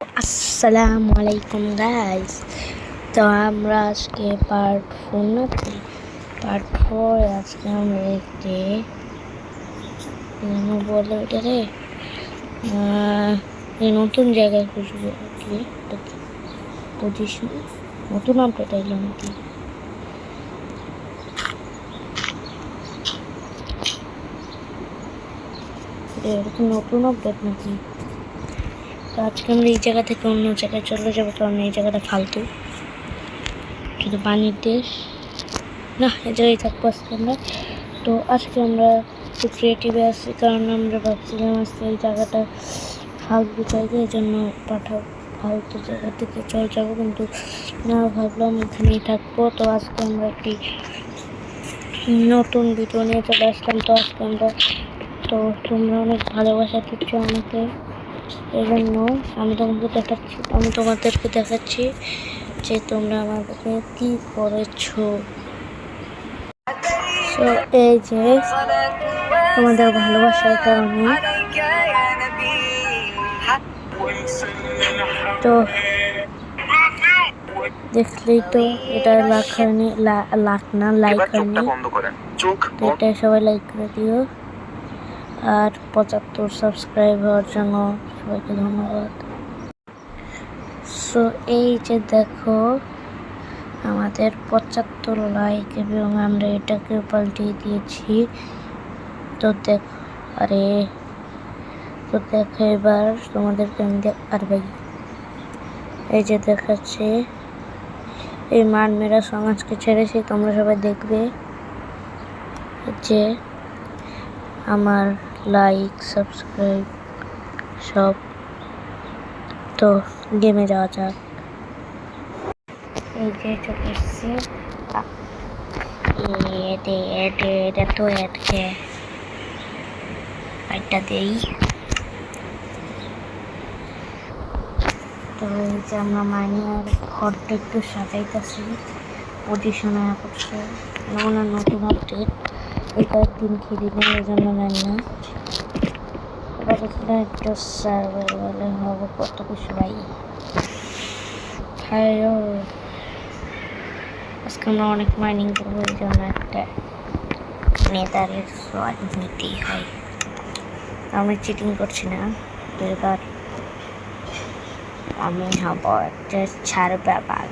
আসসালামু আলাইকুম গাইস। তো আমরা আজকে পার্ট 4 নাকি পার্ট 4 আজকে আমরা একটি বলে ওটারে নতুন জায়গায় খুঁজবো আর কি। পজিশন নতুন আপডেট আইলো নাকি? এরকম নতুন আপডেট নাকি? তো আজকে আমরা এই জায়গা থেকে অন্য জায়গায় চলে যাবো, কারণ এই জায়গাটা ফালতু, শুধু পানির দেশ না। এই জায়গায় থাকবো আজকে আমরা। তো আজকে আমরা একটু ক্রিয়েটিভে আসছি, কারণ আমরা ভাবছিলাম আজকে এই জায়গাটা ফালতু জায়গা, এই জন্য ফালতু জায়গা থেকে চল যাবো, কিন্তু না, ভাবলাম এখানেই থাকবো। তো আজকে আমরা একটি নতুন ভিডিও নিয়ে চলে আসলাম। তো আজকে আমরা তোমরা অনেক ভালোবাসা দিচ্ছ আমাকে, এই জন্য আমি তোমাদেরকে দেখাচ্ছি যে তোমরা আমাদেরকে কি করেছো। তো এই যে তোমাদের ভালোবাসার কারণে, তো দেখলেই তো এটা লাখ হয়নি, লাখ না, লাইক হয়নি। এটা সবাই লাইক করে দিও, আর 75 সাবস্ক্রাইব হওয়ার জন্য সবাইকে ধন্যবাদ। সো এই যে দেখো আমাদের 75 লাইক, এবং আমরা এটাকে পাল্টিয়ে দিয়েছি। তো দেখো, দেখো এবার তোমাদেরকে আমি আর ভাই এই যে দেখাচ্ছে, এই মান মেরা সং আজকে ছেড়েছি, তোমরা সবাই দেখবে যে আমার লাইক সাবস্ক্রাইব সব। তো গেমে যাওয়া যাক। এই যে চলে এসছি, এটা তো এটকে একটা দেই। তো এই যে আমরা মাইনিংয়ের ঘরটা একটু সাজাইতেছি, পজিশনে করছে মানে নতুন আপডেট, এই কয়েকদিন খেলি না, এই জন্য জানি না। এবার এখানে একটা সার্ভাইভালে হবে কত কিছু ভাই। আজকে আমরা অনেক মাইনিং করবো, এই জন্য একটা নেদারের সোয়াদ নিতেই হয়। আমি চিটিং করছি না, তো এবার আমি হব একটা ছাড় ব্যাপার।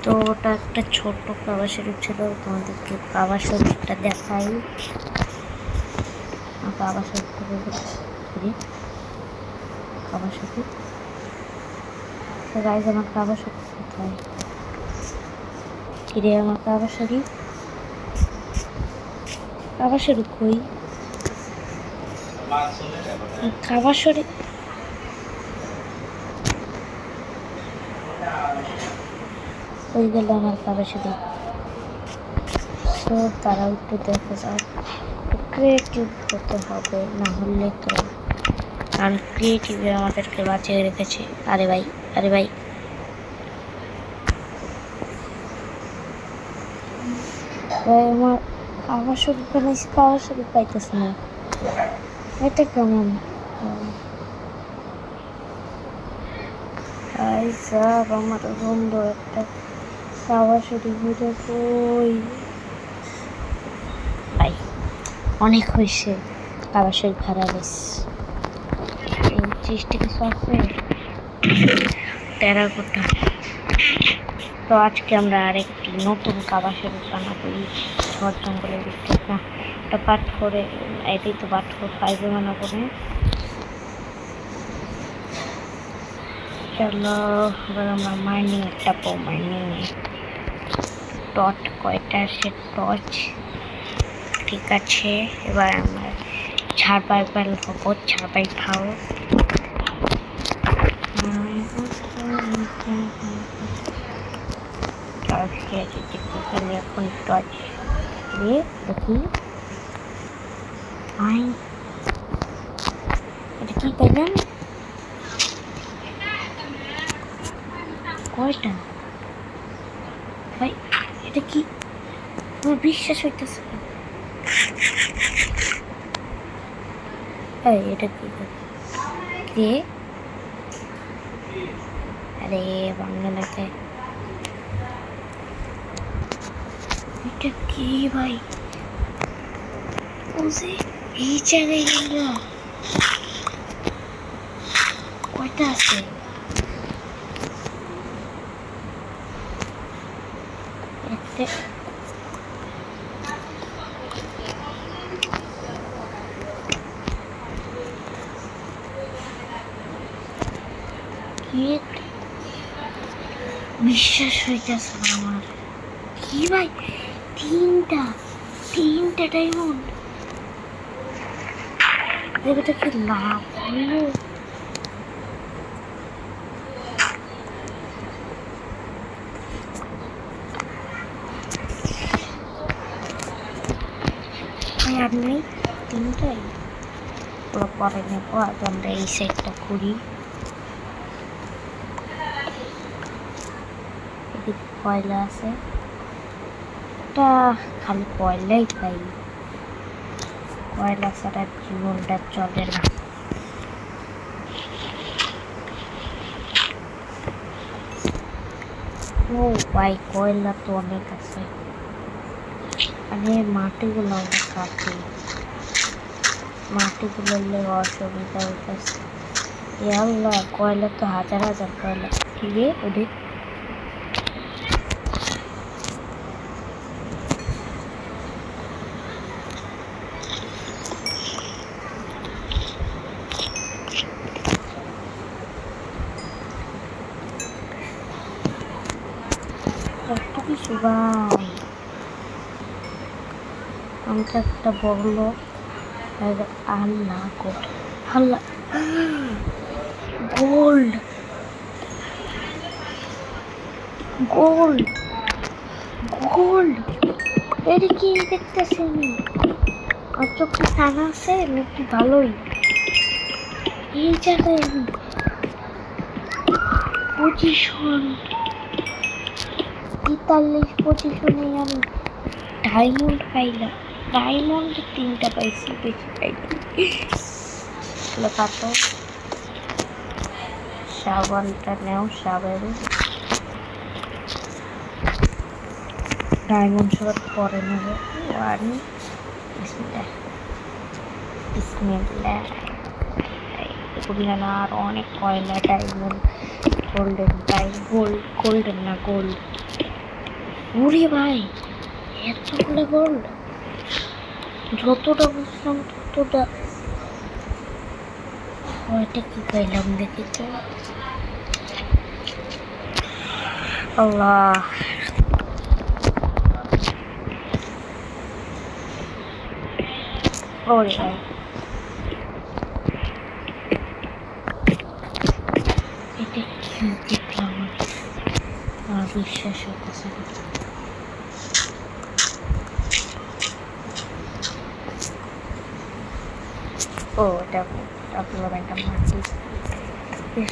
তো ওটা একটা ছোট্ট কাবা শরীফ ছিল, তোমাদেরকে কাবা শরীফটা দেখাই। কাবা শরীফ কাবা শরীফ গাইজ, আমার কাবা শরীফ কোথায়? কিরে আমার কাবা শরীফ কই? কাবা শরীফ হয়ে গেল আমার কাবা শরীফ। তো তারা একটু দেখে যাও, ক্রিয়েটিভ হতে হবে, না হলে তো, কারণ ক্রিয়েটিভে আমাদেরকে বাঁচিয়ে রেখেছে। আরে ভাই আমার কাবা শরীফ বানাইছি, কাবা শরীফ পাইতেছে না, এটা কেমন? আমার বন্ধু একটা কাবা শরীফ কই ভাই, অনেক হয়েছে কাবা শরীফ খারাপ হয়েছে। এই চেষ্টা কিছু আছে টেরাকোটা। তো আজকে আমরা আরেকটি নতুন কাবা শরীফ বানাবো ঘর জঙ্গলের ভিতরে। না, এটা পার্ট 4, এটাই তো পার্ট 4, 5 বানাবো না। চলো এবার আমরা মাইনিং একটা মাইনিং টট কয়টা সে টচ, ঠিক আছে। এবার আমরা সার্ভাইভাল হবো, সার্ভাইভ খাও। এখন টচ দিয়ে দেখি এটা কি পাইলাম, কয়টা ভাই? এটা কি আমার বিশ্বাস হইতেছে না। এটা কি আরে বাংলা লেখে এটা কি ভাই? ওসে এই জায়গায় আমরা কয়টা আছে? একটা বিশ্বাস হইতেছে না আমার। কি ভাই, তিনটা ডায়মন্ড, এটা কি লাভ হইল? আর নাই, তিনটাই ওগুলো পরে নেবো। আগে আমরা এই সাইডটা করি। এদিকে কয়লা আছে, এটা খালি কয়লাই পাই, কয়লা ছাড়া জীবনটা চলে না। ও ভাই কয়লা তো অনেক আছে, মানে মাটিগুলো অনেক কাটে, মাটিগুলো অসুবিধা হইতেছে। আল্লাহ কয়লা তো হাজার হাজার কয়লা। কি রে ওদের কত কিছু ভাই। আমি তো একটা বড় লোক। আল্লাহ আল্লাহ, গোল্ড গোল্ড গোল্ড, এটা কি দেখতেছি আমি? আর চোখে টানা আছে নাকি? ভালোই এই জায়গায় পজিশন 43 পজিশনে আমি ডায়মন্ড পাইলাম। ডায়মন্ড 3টা পাইছি, বেশি পাইলাম। কাটো সাবানটা নেও, সাবান ডায়মন্ড সব পরে নেব। ওয়ান বিসমিল্লাহ। এগুলো না আর অনেক কয়লা, ডায়মন্ড, গোল্ডেন, গোল্ডেন না গোল্ড। ওরে ভাই এতগুলো গোল্ড, যতটা বুঝলাম ততটা। কয়টা কি পাইলাম দেখি তো। আল্লাহ, ওরে ভাই এটা কি দেখলাম, আমার বিশ্বাস হতেছে না। ও এটা আপনার একটা মাটি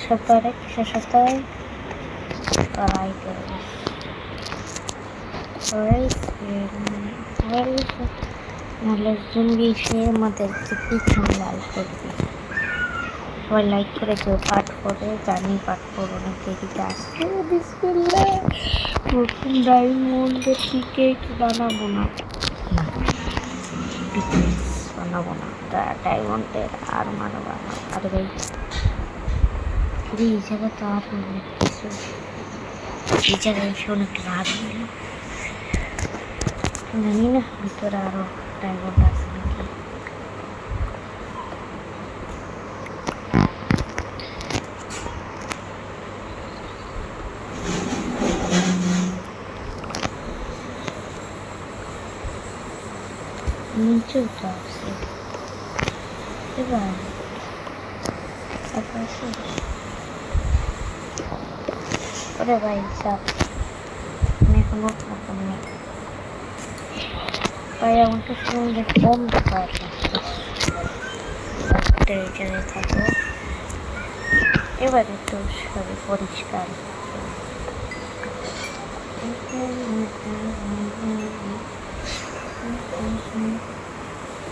সপ্তাহে কিসের সপ্তাহে তারাই করবে। নাহলে জুম্বি এসে আমাদেরকে পিছন লাল করবে। সবাই লাইক করে কেউ পাঠ করে, জানি পাঠ করবো না দেরিতে আসছে। বিসমিল্লাহ, নতুন ডায়মন্ডের টিকেট বানাবো না, বানাবো না ডায়মন্ডের আর বানাবো না। আর ভাই এই জায়গা তো আর অনেক কিছু, এই জায়গায় এসে অনেক রাগ হইল। জানি না ভিতরে আরো ডায়মন্ড আছে নাকি। নিচেও তো আছে। এবার ওরে ভাই চাপ, আমি এখন উঠলাম না ভাই, আমাকে সঙ্গে কম পারবে জায়গায় থাকো। এবার একটু সবই পরিষ্কার।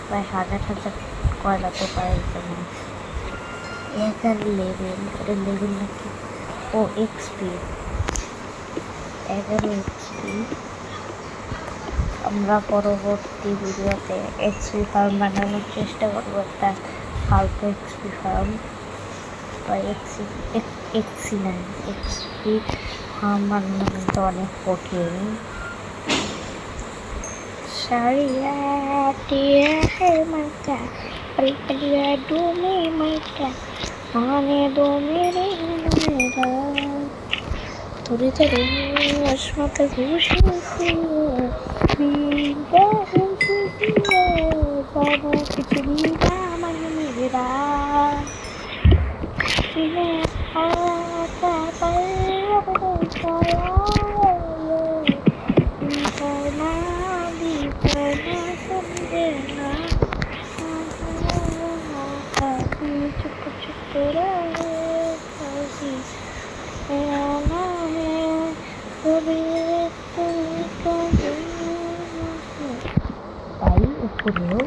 প্রায় হাজার হাজার কয়লা তো পাই। এখানে লেভেল, এটা লেভেল নাকি ও এক্সপি 11 এক্সপি। আমরা পরবর্তী ভিডিওতে এক্সপি ফার্ম বানানোর চেষ্টা করবো, একটা ফালতু এক্সপি ফার্ম বা এক্সপি ফার্ম বানানো কিন্তু অনেক কঠিন। थोड़ी थोड़ी अश्मत खुशी मेरा चुप चुप তাই উপরেও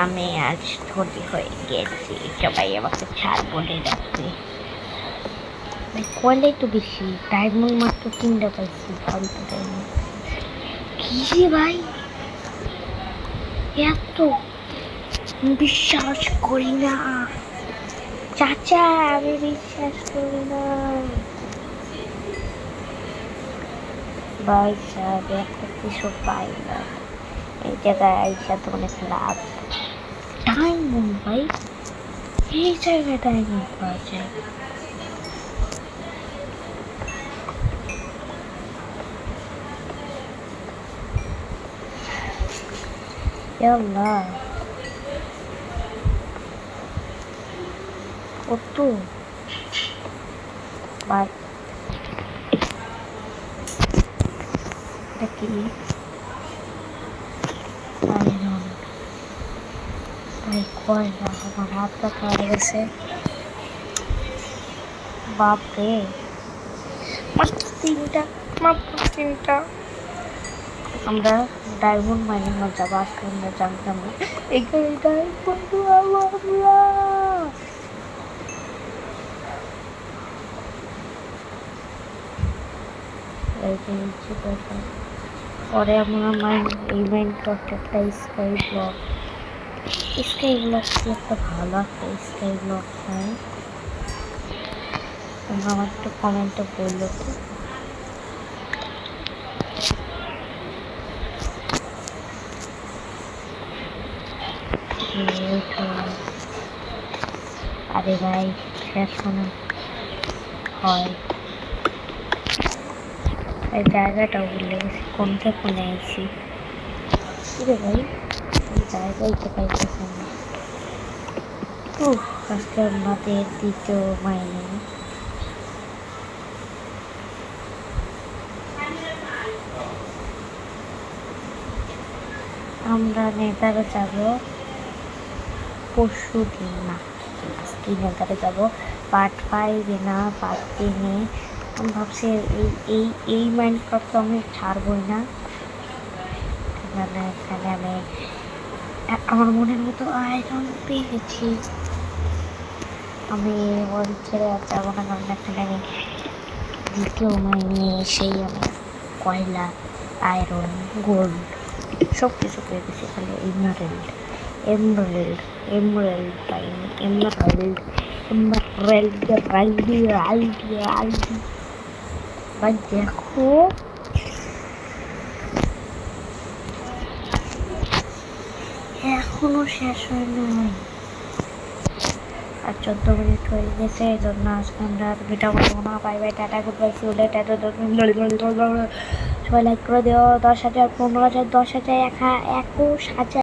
আমি আজ ধনী হয়ে গেছি, সবাই আমাকে ছাড় বলে ডাকবে। কয়লাই তো বেশি, ডায়মন্ড মাত্র 3টা পাইছি, ফালতু ডায়মন্ড। কি রে ভাই, এত বিশ্বাস করি না চাচা, আমি বিশ্বাস করি না ভাই সাহেব, একটা কিছু পাই না। এই জায়গায় আইসা তো অনেক লাভ। ডায়মন্ড ভাই, এই জায়গায় ডায়মন্ড পাওয়া যায়। আল্লাহ, কত ভাই, এটা কি আয়রন ভাই, কয়লা, আমার হাত কাটা হয়ে গেছে বাপরে। মাত্র 3টা। আমরা ডায়মন্ড মাইনিং যাবো আজকে, আমরা জানতাম না এখানে ডায়মন্ড। পরে আমরা এই মাইনক্রাফট একটা স্কাই ব্লক একটা ভালো একটা স্কাই ব্লক পাই। তোমরা আমার একটু কমেন্টে বললো তো। আরে ভাই শেষ মনে হয়, এই জায়গাটাও ভুলে গেছি, কোনটা কোনে আইছি। রে ভাই, এই জায়গায় তো পাইতেছে না। আজকে আমাদের দ্বিতীয় মাইনে। আমরা নেতারে যাবো পরশু দিন, না আজকে নেতারে যাবো পার্ট 5 না পার্ট 10-এ। আমি ভাবছি এই মাইনক্রাফট তো আমি ছাড়বই না, মানে এখানে আমি আমার মনের মতো আয়রন পেয়ে গেছি। আমি ওর ছেড়ে আর যাবো না, কারণ এখানে আমি দ্বিতীয় মাইনে সেই আমি কয়লা, আয়রন, গোল্ড সব কিছু পেয়ে গেছি। এখানে এমরাল্ড পাইনি, ভাই দেখো এখনো শেষ হয় নাই, আর 14 মিনিট হয়ে গেছে। এই জন্য আজকে আমরা আর ভিডিও করবো না। Bye bye, tata, good bye, সবাই লাইক করে দিও। 10,000, 15,000, 10,000, 21,000